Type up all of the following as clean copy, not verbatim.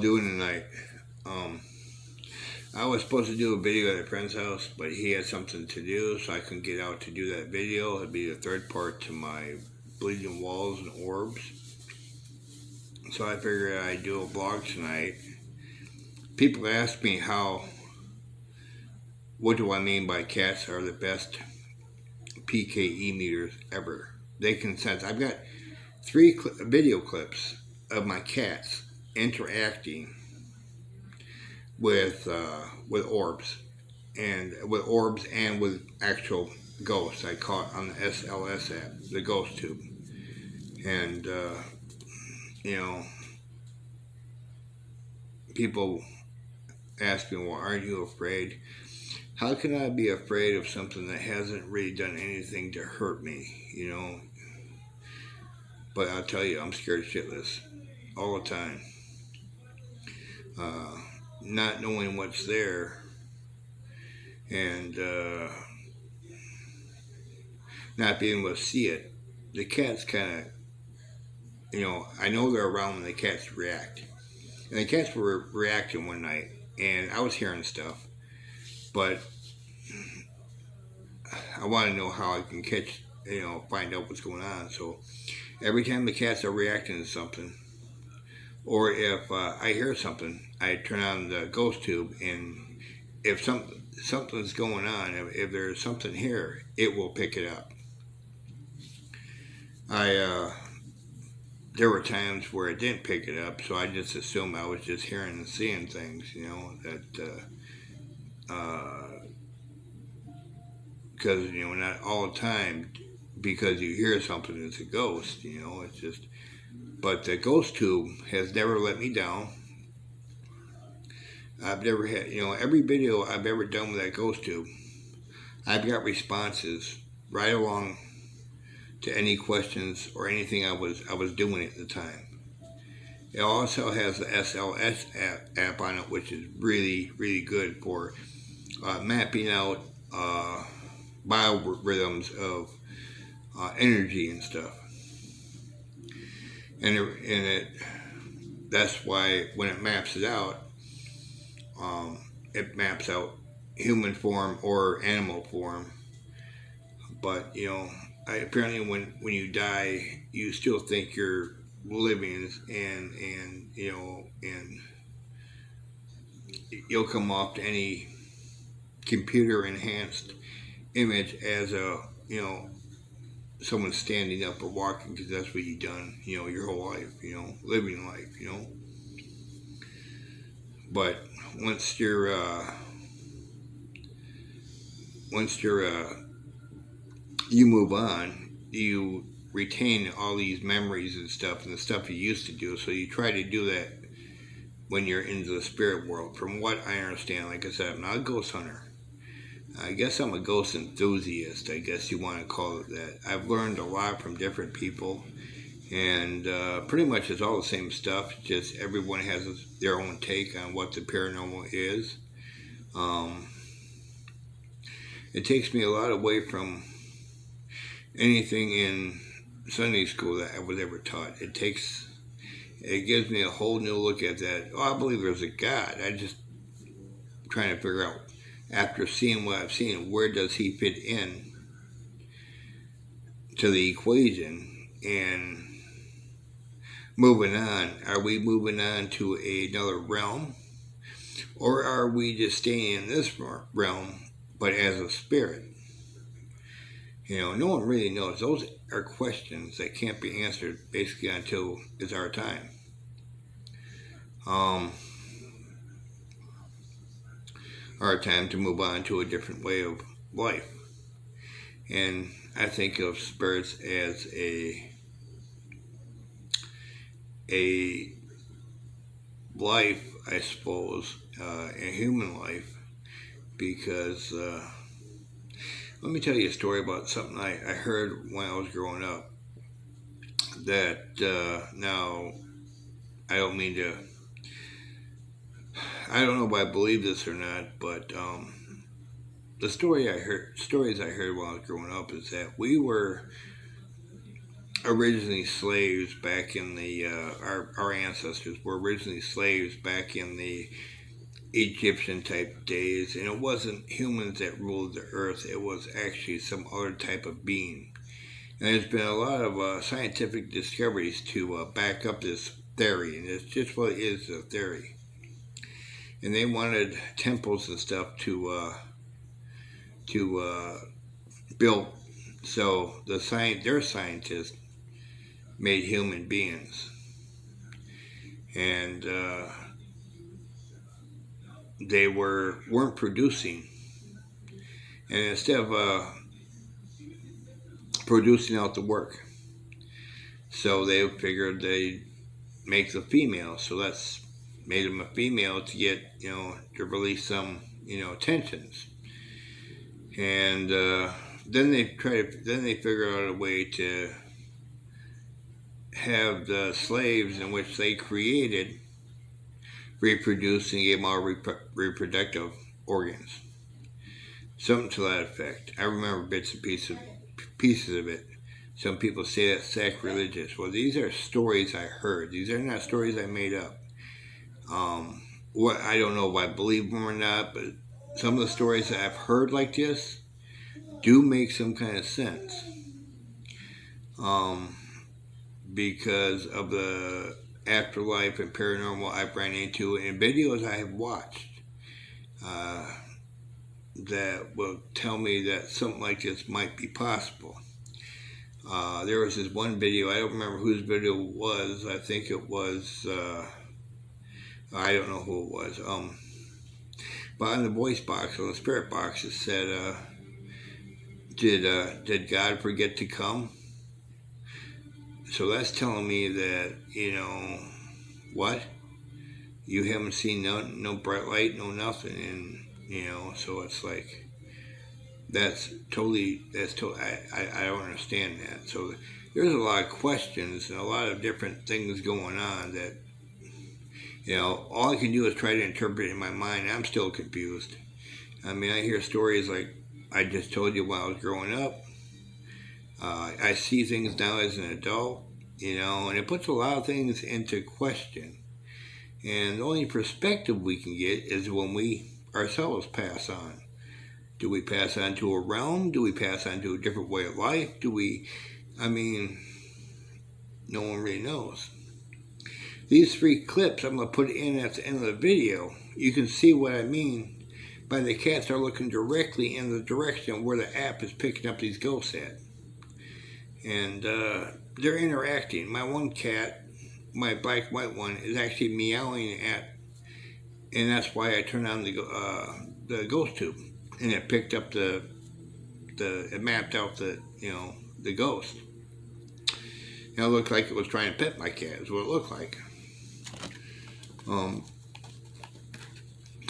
doing tonight? Um, I was supposed to do a video at a friend's house, but he had something to do, so I couldn't get out to do that video. It'd be the third part to my bleeding walls and orbs. So I figured I'd do a vlog tonight. People ask me what do I mean by cats are the best PKE meters ever. They can sense. I've got three video clips of my cats interacting with orbs and with actual ghosts I caught on the SLS app, the ghost tube. And you know, people ask me, well, aren't you afraid? How can I be afraid of something that hasn't really done anything to hurt me, you know? But I'll tell you, I'm scared shitless all the time. Not knowing what's there and not being able to see it. The cats kind of, I know they're around when the cats react. And the cats were reacting one night, and I was hearing stuff, but I want to know how I can catch, find out what's going on. So every time the cats are reacting to something, or if I hear something, I turn on the ghost tube, and if something's going on, if there's something here, it will pick it up. There were times where it didn't pick it up, so I just assumed I was just hearing and seeing things, because, not all the time, because you hear something, it's a ghost, it's just, but the ghost tube has never let me down. I've never had, every video I've ever done with that ghost tube, I've got responses right along to any questions or anything I was doing at the time. It also has the SLS app on it, which is really, really good for mapping out biorhythms of energy and stuff. And that's why when it maps it out human form or animal form. But apparently when you die, you still think you're living, and you'll come off to any computer enhanced image as someone standing up or walking, because that's what you've done, your whole life, living life, But once you move on, you retain all these memories and stuff, and the stuff you used to do. So you try to do that when you're into the spirit world. From what I understand, like I said, I'm not a ghost hunter. I guess I'm a ghost enthusiast, I guess you want to call it that. I've learned a lot from different people, and pretty much it's all the same stuff, just everyone has their own take on what the paranormal is. It takes me a lot away from anything in Sunday school that I was ever taught. It gives me a whole new look at that. Oh, I believe there's a God. I just trying to figure out, after seeing what I've seen, where does he fit in to the equation? And moving on, are we moving on to another realm, or are we just staying in this realm but as a spirit? No one really knows. Those are questions that can't be answered basically until it's our time. Our time to move on to a different way of life. And I think of spirits as a life, I suppose, a human life, because let me tell you a story about something I heard when I was growing up, that now I don't know if I believe this or not, but the stories I heard while I was growing up is that we were originally slaves back in the our ancestors were originally slaves back in the Egyptian type days, and it wasn't humans that ruled the earth. It was actually some other type of being. And there's been a lot of scientific discoveries to back up this theory, and it's just what it is, a theory. And they wanted temples and stuff to build, so their scientists made human beings, and they weren't producing, and instead of producing out the work, so they figured they'd make the female. So that's made them a female to get to release some tensions, and then they figure out a way to have the slaves in which they created reproduce and gave them all reproductive organs. Something to that effect. I remember bits and pieces of it. Some people say that's sacrilegious. Well, these are stories I heard. These are not stories I made up. What I don't know if I believe them or not, but some of the stories that I've heard like this do make some kind of sense. Because of the afterlife and paranormal I've ran into and videos I have watched that will tell me that something like this might be possible. There was this one video, I don't remember whose video it was. I think it was, I don't know who it was. But on the voice box, on the spirit box, it said, did God forget to come? So that's telling me that, what? You haven't seen no bright light, no nothing, and, so it's like, that's totally, I don't understand that. So there's a lot of questions and a lot of different things going on that, all I can do is try to interpret it in my mind. I'm still confused. I mean, I hear stories like I just told you when I was growing up. I see things now as an adult, and it puts a lot of things into question. And the only perspective we can get is when we ourselves pass on. Do we pass on to a realm? Do we pass on to a different way of life? No one really knows. These 3 clips I'm going to put in at the end of the video. You can see what I mean by the cats are looking directly in the direction where the app is picking up these ghosts at. And they're interacting. My one cat, my black and white one, is actually meowing at, and that's why I turned on the ghost tube, and it picked up it mapped out the ghost. And it looked like it was trying to pet my cat, is what it looked like.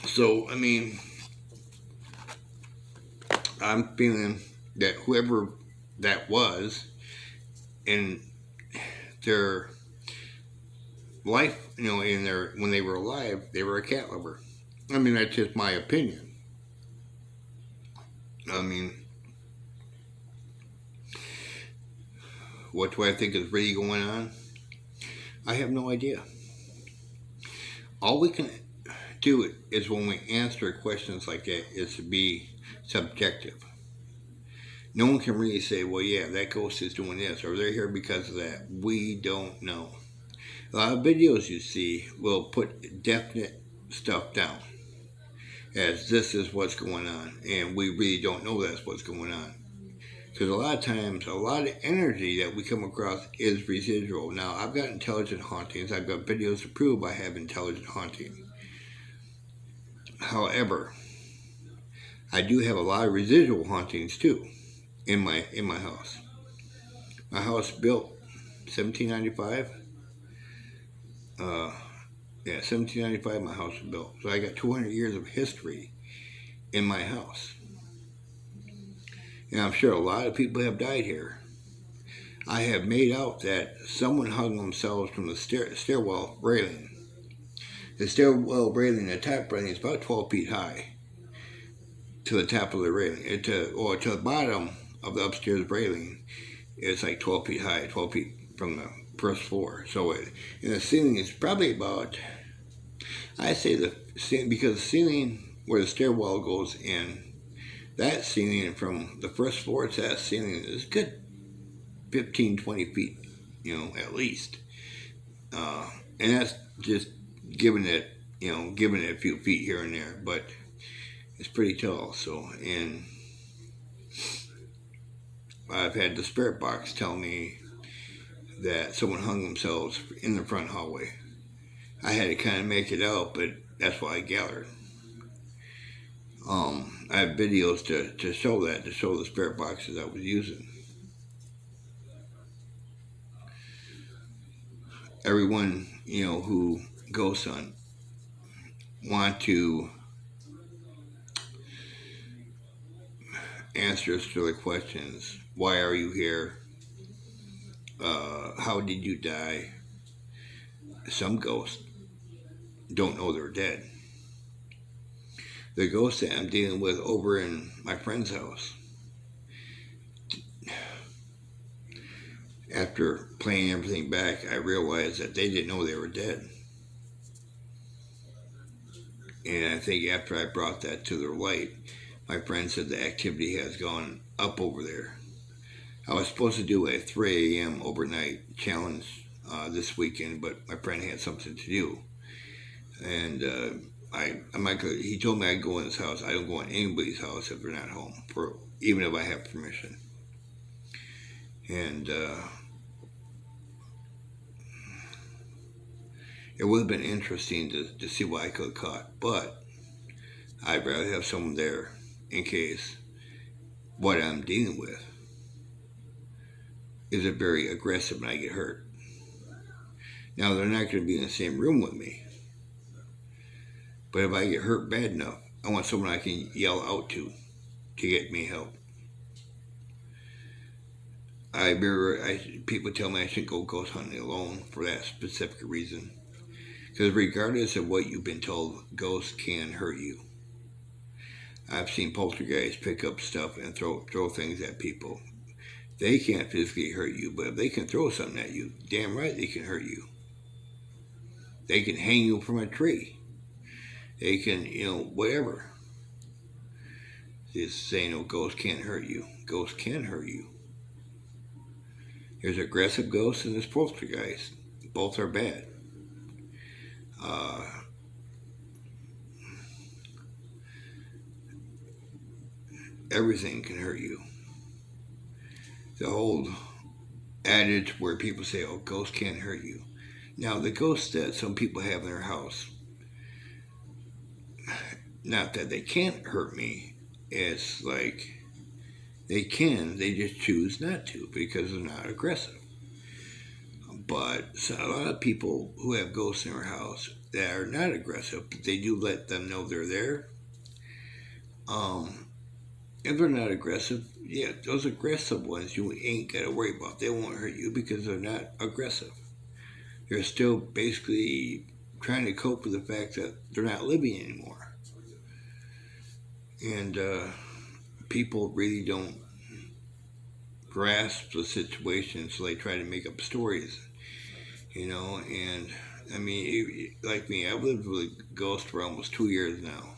So, I'm feeling that whoever that was in their life, when they were alive, they were a cat lover. That's just my opinion. What do I think is really going on? I have no idea. All we can do is when we answer questions like that is to be subjective. No one can really say, well, yeah, that ghost is doing this, or they're here because of that. We don't know. A lot of videos you see will put definite stuff down as this is what's going on, and we really don't know that's what's going on. Because a lot of times, a lot of energy that we come across is residual. Now, I've got intelligent hauntings. I've got videos to prove I have intelligent haunting. However, I do have a lot of residual hauntings too in my house. My house built 1795. 1795 my house was built. So I got 200 years of history in my house. And I'm sure a lot of people have died here. I have made out that someone hung themselves from the stairwell railing. The stairwell railing, the top railing is about 12 feet high to the top of the railing, to the bottom of the upstairs railing It's like 12 feet high, 12 feet from the first floor. So and the ceiling is probably about, I say the ceiling, because the ceiling where the stairwell goes in, that ceiling from the first floor to that ceiling is good 15, 20 feet, at least. And that's just giving it a few feet here and there, but it's pretty tall. So, and I've had the spirit box tell me that someone hung themselves in the front hallway. I had to kind of make it out, but that's what I gathered. I have videos to show that, to show the spirit boxes I was using. Everyone, who ghost hunt want to answers to the questions. Why are you here? How did you die? Some ghosts don't know they're dead. The ghost that I'm dealing with over in my friend's house, after playing everything back, I realized that they didn't know they were dead. And I think after I brought that to their light, my friend said the activity has gone up over there. I was supposed to do a 3 a.m. overnight challenge this weekend, but my friend had something to do. And he told me I'd go in his house. I don't go in anybody's house if they're not home, even if I have permission. And it would have been interesting to see what I could have caught, but I'd rather have someone there in case what I'm dealing with is a very aggressive and I get hurt. Now, they're not going to be in the same room with me, but if I get hurt bad enough, I want someone I can yell out to get me help. People tell me I shouldn't go ghost hunting alone for that specific reason. Because regardless of what you've been told, ghosts can hurt you. I've seen poltergeists pick up stuff and throw things at people. They can't physically hurt you, but if they can throw something at you, damn right they can hurt you. They can hang you from a tree. They can, whatever. Just saying, ghosts can't hurt you. Ghosts can hurt you. There's aggressive ghosts and there's poltergeists. Both are bad. Everything can hurt you. The old adage where people say, ghosts can't hurt you. Now, the ghosts that some people have in their house, not that they can't hurt me, it's like they just choose not to because they're not aggressive. But a lot of people who have ghosts in their house that are not aggressive, but they do let them know they're there. If they're not aggressive, yeah, those aggressive ones you ain't got to worry about. They won't hurt you because they're not aggressive. They're still basically trying to cope with the fact that they're not living anymore. And people really don't grasp the situation, so they try to make up stories, and I mean, like me, I've lived with a ghost for almost 2 years now.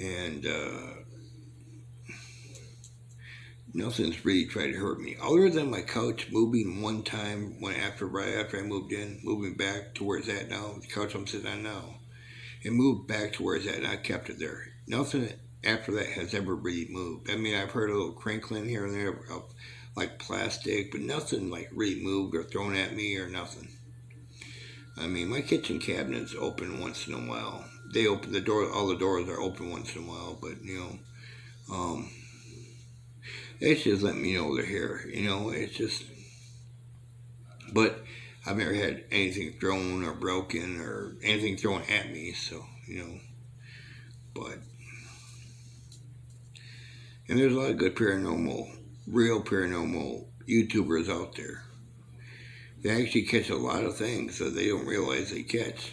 And nothing's really tried to hurt me, other than my couch moving one time right after I moved in, moving back to where it's at now. The couch I'm sitting on now, it moved back to where it's at, and I kept it there. Nothing after that has ever really moved. I mean, I've heard a little crinkling here and there of like plastic, but nothing like really moved or thrown at me or nothing. I mean, my kitchen cabinets open once in a while. They open the door, all the doors are open once in a while, but it's just letting me know they're here. It's just, but I've never had anything thrown or broken or anything thrown at me, so, but, and there's a lot of good real paranormal YouTubers out there. They actually catch a lot of things that they don't realize they catch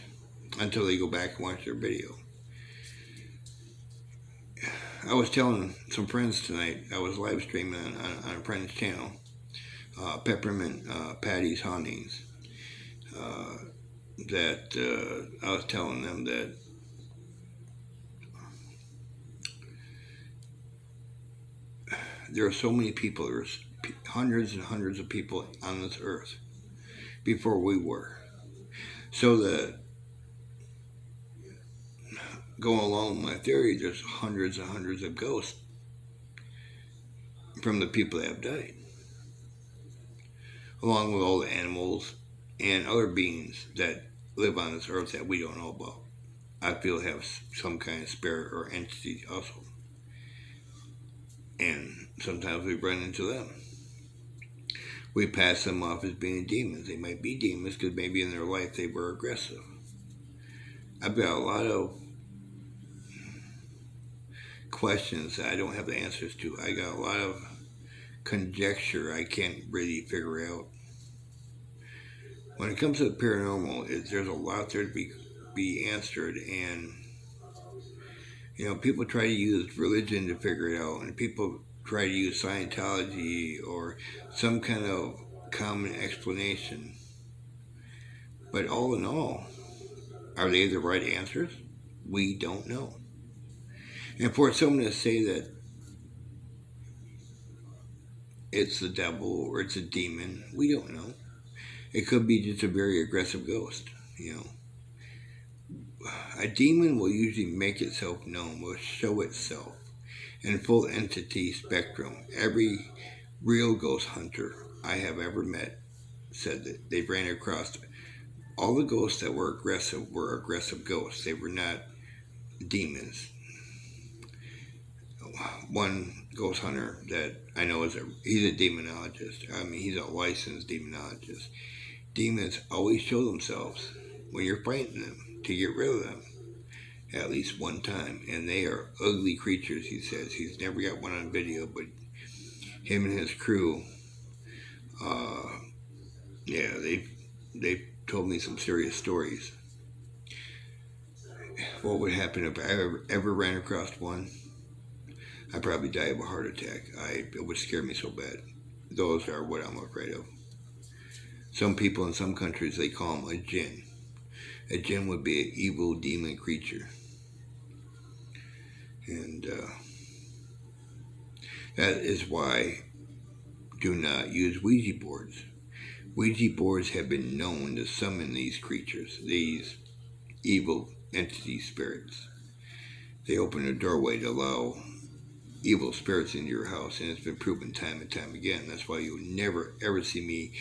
until they go back and watch their video. I was telling some friends tonight, I was live streaming on a friend's channel, Peppermint Patty's hauntings. That I was telling them that there are so many people. There's hundreds and hundreds of people on this earth before we were. So that going along with my theory, there's hundreds and hundreds of ghosts from the people that have died, along with all the animals and other beings that live on this earth that we don't know about. I feel have some kind of spirit or entity also. And sometimes we run into them. We pass them off as being demons. They might be demons because maybe in their life they were aggressive. I've got a lot of questions that I don't have the answers to. I got a lot of conjecture I can't really figure out. When it comes to the paranormal, there's a lot there to be answered, and people try to use religion to figure it out, and people try to use Scientology or some kind of common explanation. But all in all, are they the right answers? We don't know. And for someone to say that it's the devil or it's a demon, we don't know. It could be just a very aggressive ghost, A demon will usually make itself known, will show itself in full entity spectrum. Every real ghost hunter I have ever met said that they ran across all the ghosts that were aggressive ghosts. They were not demons. One ghost hunter that I know he's a demonologist. I mean, he's a licensed demonologist. Demons always show themselves when you're fighting them to get rid of them at least one time, and they are ugly creatures. He says he's never got one on video, but him and his crew, they told me some serious stories. What would happen if I ever ran across one? I'd probably die of a heart attack. It would scare me so bad. Those are what I'm afraid of. Some people in some countries, they call them a jinn. A jinn would be an evil demon creature. And that is why do not use Ouija boards. Ouija boards have been known to summon these creatures, these evil entity spirits. They open a doorway to allow evil spirits into your house, and it's been proven time and time again. That's why you'll never ever see me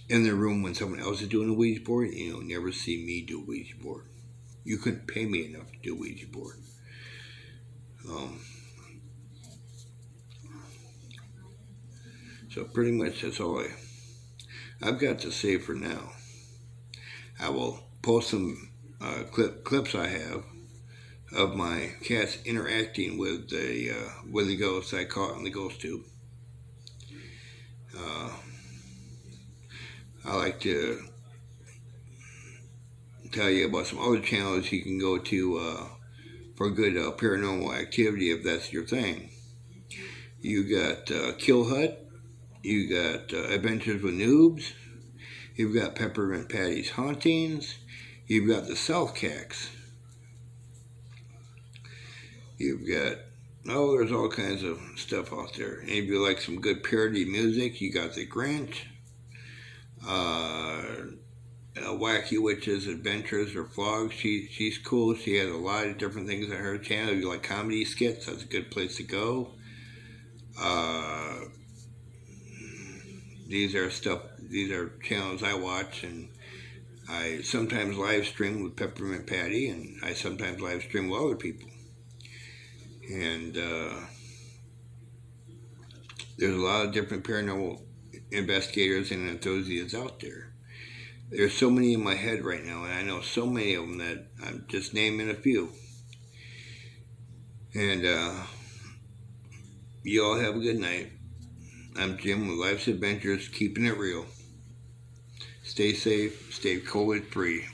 in the room when someone else is doing a Ouija board, and you'll never see me do a Ouija board. You couldn't pay me enough to do a Ouija board. So pretty much that's all I've got to say for now. I will post some clips I have of my cats interacting with the ghosts I caught in the ghost tube. I like to tell you about some other channels you can go to for good paranormal activity if that's your thing. You got Kill Hut. You got Adventures with Noobs. You've got Peppermint Patty's Hauntings. You've got the South Cacks. You've got, there's all kinds of stuff out there. And if you like some good parody music, you got the Grinch. Wacky Witch's Adventures or Vlogs. She's cool. She has a lot of different things on her channel. If you like comedy skits, that's a good place to go. These are channels I watch, and I sometimes live stream with Peppermint Patty, and I sometimes live stream with other people. And there's a lot of different paranormal investigators and enthusiasts out there. There's so many in my head right now, and I know so many of them that I'm just naming a few. And you all have a good night. I'm Jim with Life's Adventures, keeping it real. Stay safe, stay COVID free.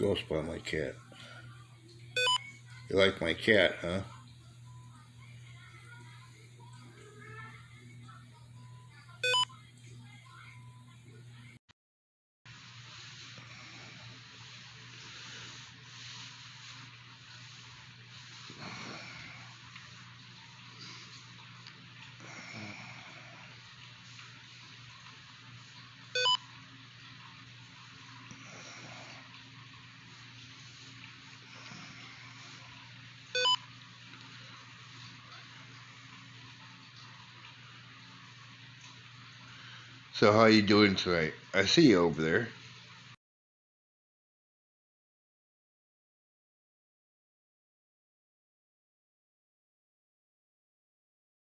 Ghost by my cat. You like my cat, huh? So how you doing tonight? I see you over there.